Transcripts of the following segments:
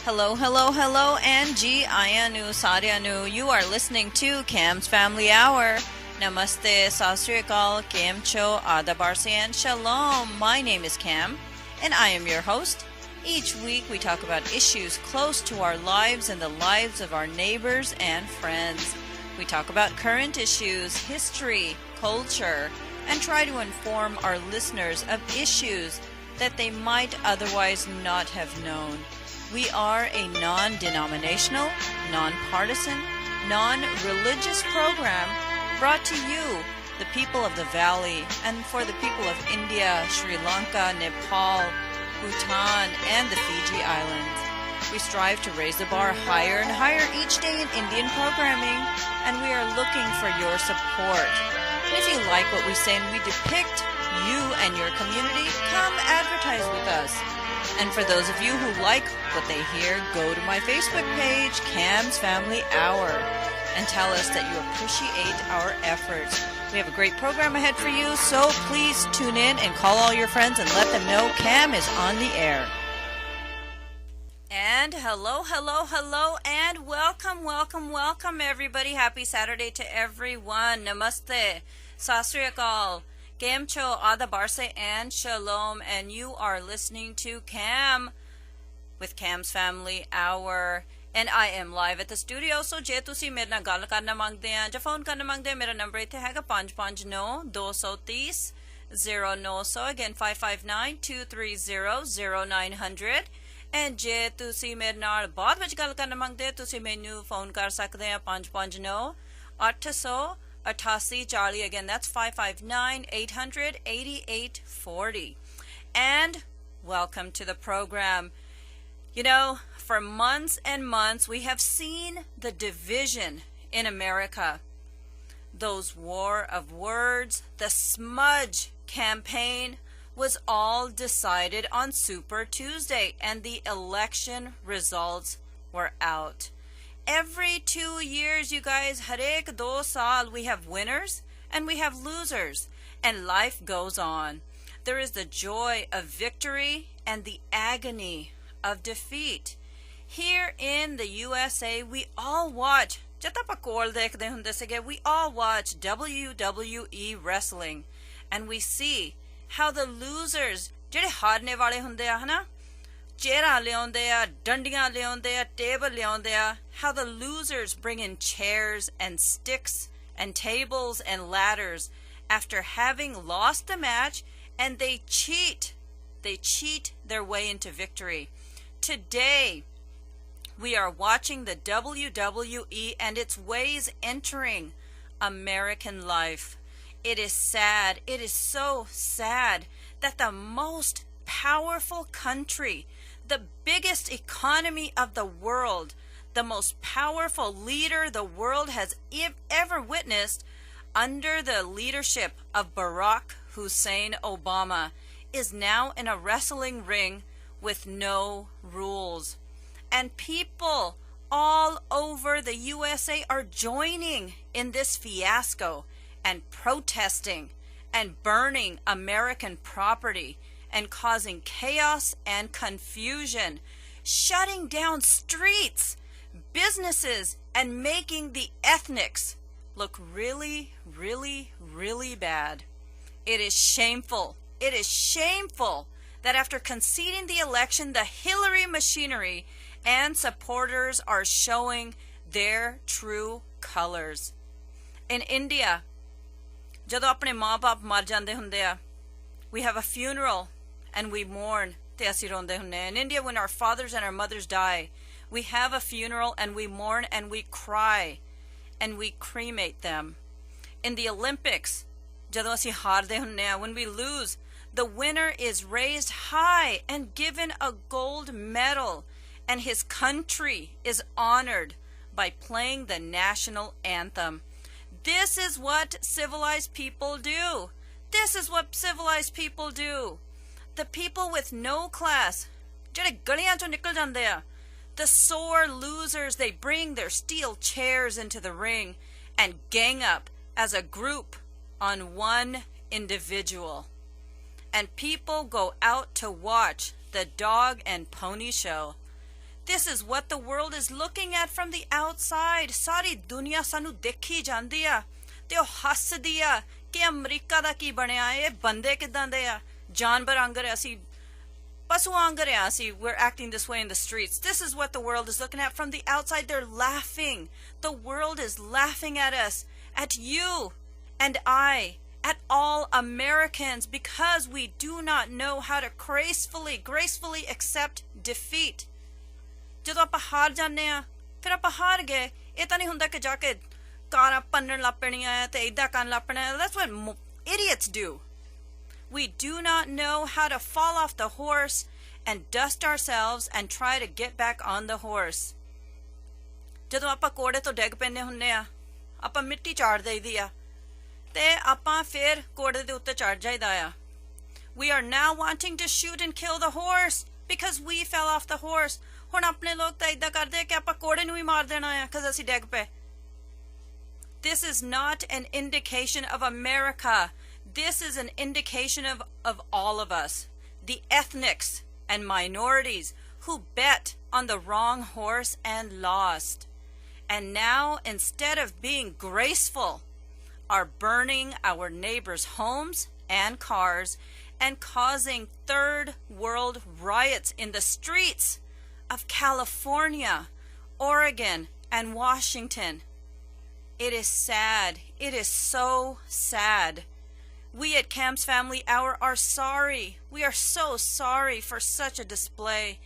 Hello, hello, hello, Angie, Ayanu, Saryanu. You are listening to Cam's Family Hour. Namaste, Sasriyakal, Cam Cho, Adabarsi, and Shalom. My name is Cam, and I am your host. Each week we talk about issues close to our lives and the lives of our neighbors and friends. We talk about current issues, history, culture, and try to inform our listeners of issues that they might otherwise not have known. We are a non-denominational, non-partisan, non-religious program brought to you, the people of the Valley, and for the people of India, Sri Lanka, Nepal, Bhutan, and the Fiji Islands. We strive to raise the bar higher and higher each day in Indian programming, and we are looking for your support. And if you like what we say and we depict you and your community, come advertise with us. And for those of you who like what they hear, go to my Facebook page, Cam's Family Hour, and tell us that you appreciate our efforts. We have a great program ahead for you, so please tune in and call all your friends and let them know Cam is on the air. And hello, hello, hello, and welcome, welcome, welcome, everybody. Happy Saturday to everyone. Namaste, Sasriyakal, Cam Cho, Adabarse, and Shalom. And you are listening to Cam with Cam's Family Hour. And I am live at the studio. So je tusi mere na gal karna mangde hain ja phone karna mangde hain, mera number ithe hai 5592300900. Again, 5592300900. And ਜੇ ਤੁਸੀਂ ਮੇਰੇ ਨਾਲ ਬਾਅਦ ਵਿੱਚ ਗੱਲ ਕਰਨਾ ਮੰਗਦੇ ਤੁਸੀਂ ਮੈਨੂੰ ਫੋਨ ਕਰ ਸਕਦੇ ਆ 55988840. Again, that's 559-800-8840. And welcome to the program. You know, for months and months we have seen the division in America. Those war of words, the smudge campaign was all decided on Super Tuesday, and the election results were out. Every 2 years, you guys, har ek do saal, we have winners and we have losers, and life goes on. There is the joy of victory and the agony of defeat. Here in the USA, we all watch, we all watch WWE wrestling, and we see how the losers, ਜਿਹੜੇ ਹਾਰਨੇ ਵਾਲੇ ਹੁੰਦੇ ਆ ਹਨਾ, ਚੇਅਰਾਂ ਲਿਆਉਂਦੇ ਆ, ਡੰਡੀਆਂ ਲਿਆਉਂਦੇ ਆ, ਟੇਬਲ ਲਿਆਉਂਦੇ ਆ, how the losers bring in chairs and sticks and tables and ladders after having lost the match, and they cheat their way into victory. Today we are watching the WWE and its ways entering American life. It is sad, it is so sad that the most powerful country, the biggest economy of the world, the most powerful leader the world has ever witnessed, under the leadership of Barack Hussein Obama, is now in a wrestling ring with no rules. And people all over the USA are joining in this fiasco and protesting and burning American property and causing chaos and confusion, shutting down streets, businesses, and making the ethnics look really, really, really bad. It is shameful. It is shameful that after conceding the election, the Hillary machinery and supporters are showing their true colors. In India, ਜਦੋਂ ਆਪਣੇ ਮਾਂ-ਬਾਪ ਮਰ ਜਾਂਦੇ ਹੁੰਦੇ ਆ, we have a funeral and we mourn, ਤੇ ਅਸੀਂ ਰੋਂਦੇ ਹੁੰਦੇ ਆ. In India, when our fathers and our mothers die, we have a funeral and we mourn and we cry and we cremate them. In the Olympics, ਜਦੋਂ ਅਸੀਂ ਹਾਰਦੇ ਹੁੰਦੇ ਆ, when we lose, the winner is raised high and given a gold medal, and his country is honored by playing the national anthem. This is what civilized people do. This is what civilized people do. The people with no class, ਜਿਹੜੇ ਗਲੀਆਂ ਚੋਂ ਨਿਕਲ ਜਾਂਦੇ ਆ, the sore losers, they bring their steel chairs into the ring and gang up as a group on one individual. And people go out to watch the dog and pony show. This is what the world is looking at from the outside. Sari dunya sanu dekhi jandi a te ਉਹ ਹੱਸਦੀ ਆ ਕਿ America ਦਾ ਕੀ ਬਣਿਆ ਇਹ ਬੰਦੇ ਕਿਦਾਂ ਦੇ ਆ ਜਾਨਵਰ ਆਂਗਰ ਅਸੀਂ ਪਸ਼ੂ ਆਂਗਰ ਆ ਅਸੀਂ we're acting this way in the streets. This is what the world is looking at from the outside. They're laughing. The world is laughing at us, at you and I, at all Americans, because we do not know how to gracefully accept defeat. ਜਦੋਂ ਆਪਾਂ ਹਾਰ ਜਾਂਦੇ ਆ ਫਿਰ ਆਪਾਂ ਹਾਰ ਗਏ ਇਹ ਤਾਂ ਨਹੀਂ ਹੁੰਦਾ ਕਿ ਜਾ ਕੇ ਕਾਰਾਂ ਪੰਨਣ ਲੱਗ ਪੈਣੀਆਂ ਆ ਤੇ ਏਦਾਂ ਕਰਨ ਲੱਗ ਪੈਣਾ that's what idiots do. We do not know how to fall off the horse and dust ourselves and try to get back on the horse. ਜਦੋਂ ਆਪਾਂ ਕੋੜੇ ਤੋਂ ਡਿੱਗ ਪੈਂਦੇ ਹੁੰਨੇ ਆ ਆਪਾਂ ਮਿੱਟੀ ਝਾੜ ਦੇਈਦੀ ਆ ਤੇ ਆਪਾਂ ਫਿਰ ਕੋੜੇ ਦੇ ਉੱਤੇ ਚੜ ਜਾਈਦਾ ਆ. We are now wanting to shoot and kill the horse because we fell off the horse. ਹੁਣ ਆਪਣੇ ਲੋਕ ਤਾਂ ਏਦਾਂ ਕਰਦੇ ਆ ਕਿ ਆਪਾਂ ਕੋੜੇ ਨੂੰ ਹੀ ਮਾਰ ਦੇਣਾ ਆ because ਅਸੀਂ ਡਿੱਗ ਪਏ. This is not an indication of America. This is an indication of all of us, the ethnics and minorities who bet on the wrong horse and lost. And now, instead of being graceful, are burning our neighbors' homes and cars and causing third world riots in the streets of California, Oregon, and Washington. It is sad. It is so sad. We at Cam's Family Hour are sorry. We are so sorry for such a display.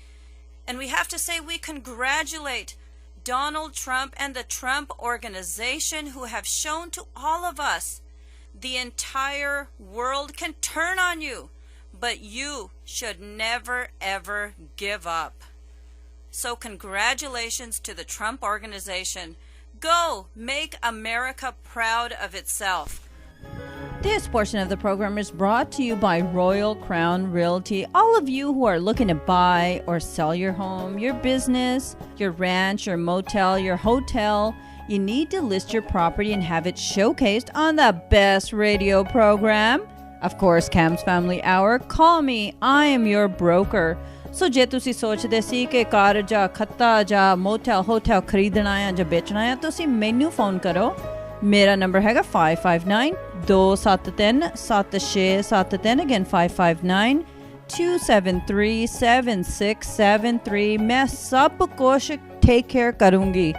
And we have to say we congratulate Donald Trump and the Trump organization who have shown to all of us the entire world can turn on you, but you should never ever give up. So congratulations to the Trump organization. Go make America proud of itself. This portion of the program is brought to you by Royal Crown Realty. All of you who are looking to buy or sell your home, your business, your ranch, your motel, your hotel, you need to list your property and have it showcased on the best radio program. Of course, Cam's Family Hour. Call me. I am your broker. So ਜੇ ਤੁਸੀਂ ਸੋਚਦੇ ਸੀ ਕਿ ਕਾਰ ਜਾਂ ਖੱਤਾ ਜਾਂ motel hotel ਖਰੀਦਣਾ ਹੈ ਜਾਂ ਵੇਚਣਾ ਹੈ ਤੁਸੀਂ ਮੈਨੂੰ ਫੋਨ ਕਰੋ. ਮੇਰਾ ਨੰਬਰ ਹੈਗਾ 559-273-7673. Again, 559-273-7673. ਮੈਂ ਸਭ ਕੁਛ ਟੇਕ ਕੇਅਰ ਕਰੂੰਗੀ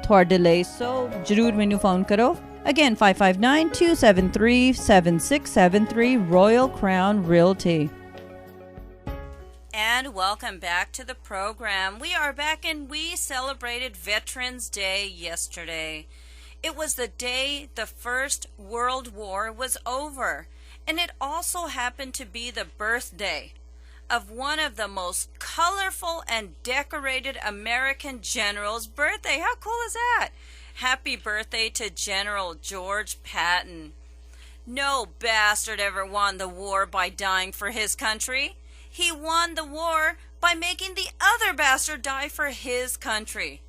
ਤੁਹਾਡੇ ਲਈ. ਸੋ ਜ਼ਰੂਰ ਮੈਨੂੰ ਫੋਨ ਕਰੋ. Again, 559-273-7673. Royal Crown Realty. And welcome back to the program. We are back and we celebrated Veterans Day yesterday. It was the day the First World War was over, and it also happened to be the birthday of one of the most colorful and decorated American generals' birthday. How cool is that? Happy birthday to General George Patton. No bastard ever won the war by dying for his country. He won the war by making the other bastard die for his country.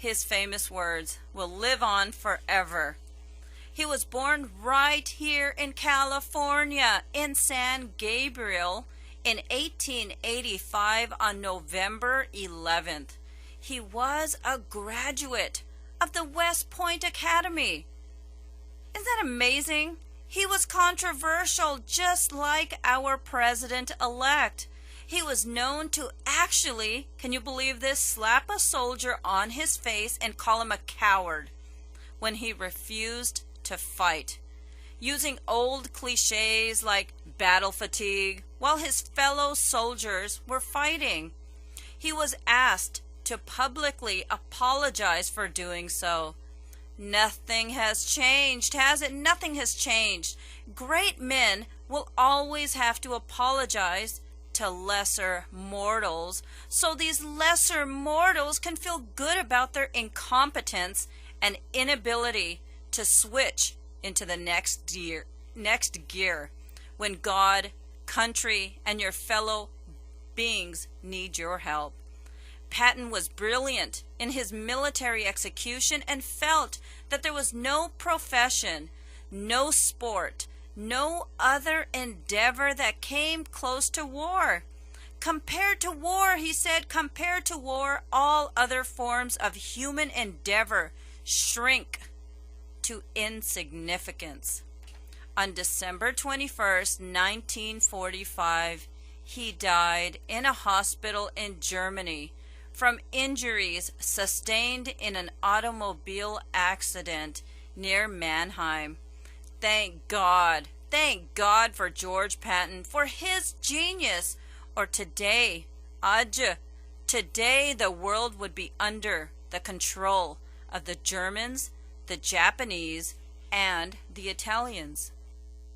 His famous words will live on forever. He was born right here in California, in San Gabriel, in 1885 on November 11th. He was a graduate of the West Point Academy. Isn't that amazing? He was controversial, just like our president-elect. He was known to actually, can you believe this, slap a soldier on his face and call him a coward when he refused to fight, using old cliches like battle fatigue while his fellow soldiers were fighting. He was asked to publicly apologize for doing so. Nothing has changed, has it? Nothing has changed. Great men will always have to apologize to lesser mortals, so these lesser mortals can feel good about their incompetence and inability to switch into the next gear when God, country, and your fellow beings need your help. Patton was brilliant in his military execution and felt that there was no profession, no sport, no other endeavor that came close to war. Compared to war, he said, compared to war, all other forms of human endeavor shrink to insignificance. On December 21st, 1945, he died in a hospital in Germany from injuries sustained in an automobile accident near Mannheim. Thank God for George Patton, for his genius, or today the world would be under the control of the Germans, the Japanese, and the Italians.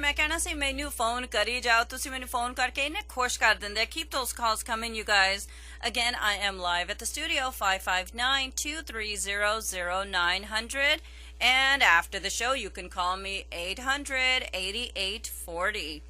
मैं कहना सी मैनू phone करी जाओ तुसी मैनू phone करके इन्हें खुश कर दिंदे. Keep those calls coming, you guys. Again, I am live at the studio, 559-230-0900. And after the show, you can call me 800-8840.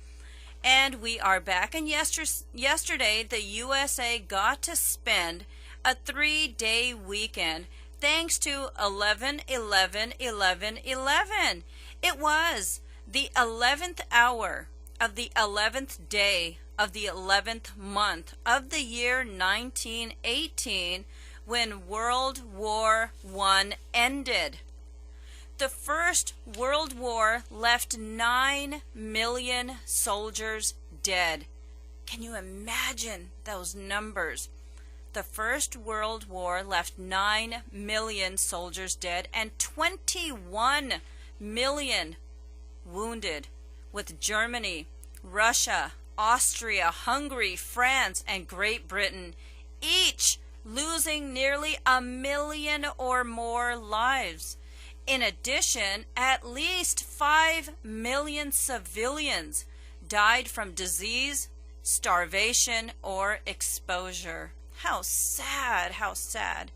And we are back. And yesterday, the USA got to spend a 3-day weekend thanks to 11-11-11-11. It was the 11th hour of the 11th day of the 11th month of the year 1918 when World War I ended. The First World War left 9 million soldiers dead. Can you imagine those numbers? The First World War left 9 million soldiers dead and 21 million wounded, with Germany, Russia, Austria, Hungary, France, and Great Britain each losing nearly 1 million or more lives. In addition, at least 5 million civilians died from disease, starvation, or exposure. How sad, how sad.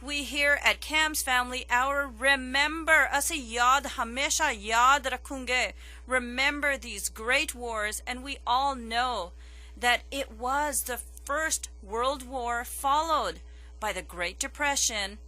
We here at Cam's Family Hour remember, asi yaad, hamesha yaad rakhunge. Remember these great wars, and we all know that it was the First World War followed by the Great Depression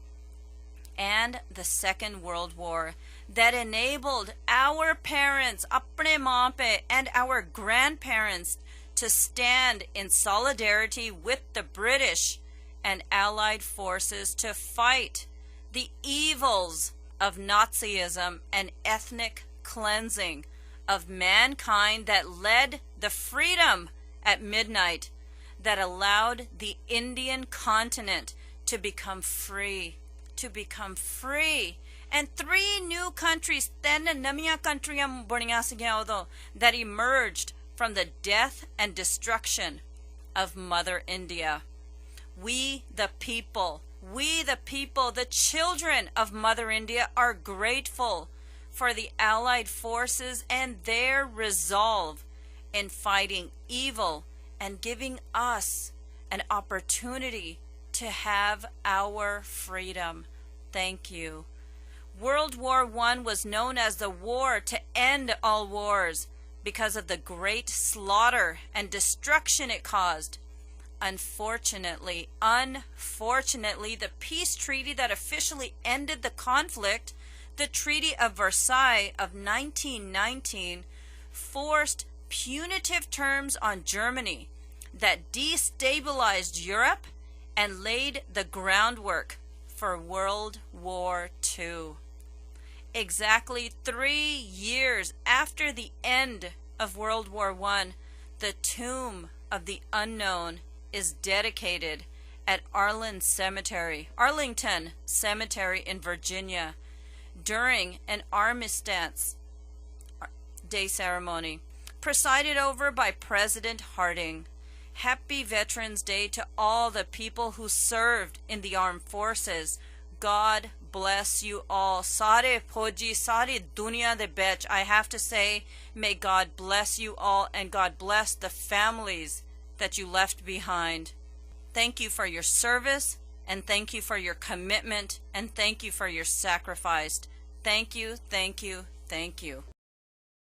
and the Second World War that enabled our parents, apne maa pe, and our grandparents to stand in solidarity with the British and Allied forces to fight the evils of Nazism and ethnic cleansing of mankind that led the freedom at midnight that allowed the Indian continent to become free. And 3 new countries, 10 namiya countries that emerged from the death and destruction of Mother India. We the people, the children of Mother India, are grateful for the Allied forces and their resolve in fighting evil and giving us an opportunity to have our freedom. Thank you. World War I was known as the war to end all wars because of the great slaughter and destruction it caused. Unfortunately, the peace treaty that officially ended the conflict, the Treaty of Versailles of 1919, forced punitive terms on Germany that destabilized Europe and laid the groundwork for World War II. Exactly 3 years after the end of World War I, the tomb of the unknown is dedicated at Arlington Cemetery in Virginia during an Armistice Day ceremony presided over by President Harding. Happy Veterans Day to all the people who served in the armed forces. God bless you all. Sare Poji, Sare Dunya de Bech. I have to say, may God bless you all, and God bless the families that you left behind. Thank you for your service, and thank you for your commitment, and thank you for your sacrifice. Thank you, thank you, thank you.